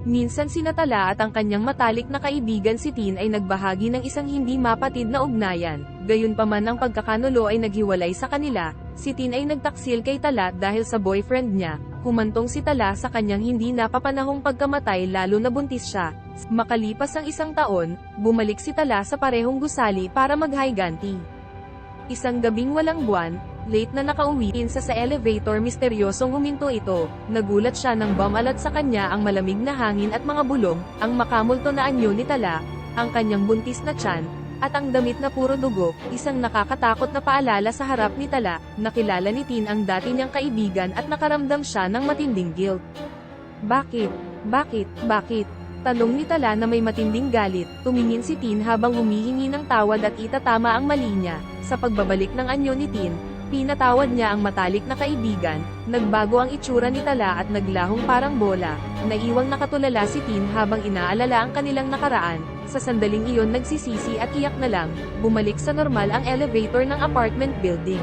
Minsan sina Tala at ang kanyang matalik na kaibigan si Tin ay nagbahagi ng isang hindi mapatid na ugnayan. Gayunpaman ang pagkakanulo ay naghiwalay sa kanila. Si Tin ay nagtaksil kay Tala dahil sa boyfriend niya. Humantong si Tala sa kanyang hindi napapanahong pagkamatay lalo na buntis siya. Makalipas ang isang taon, bumalik si Tala sa parehong gusali para maghiganti. Isang gabing walang buwan, late na nakauwi sa elevator, misteryosong huminto ito. Nagulat siya nang bumalat sa kanya ang malamig na hangin at mga bulong, ang makamulto na anyo ni Tala, ang kanyang buntis na tiyan, at ang damit na puro dugo. Isang nakakatakot na paalala sa harap ni Tala. Nakilala ni Tin ang dati niyang kaibigan at nakaramdam siya ng matinding guilt. Bakit? Bakit? Tanong ni Tala na may matinding galit. Tumingin si Tin habang humihingi ng tawad at itatama ang mali niya. Sa pagbabalik ng anyo ni Tin, pinatawad niya ang matalik na kaibigan. Nagbago ang itsura ni Tala at naglahong parang bola. Naiwang nakatulala si Tin habang inaalala ang kanilang nakaraan. Sa sandaling iyon nagsisisi at iyak na lang. Bumalik sa normal ang elevator ng apartment building.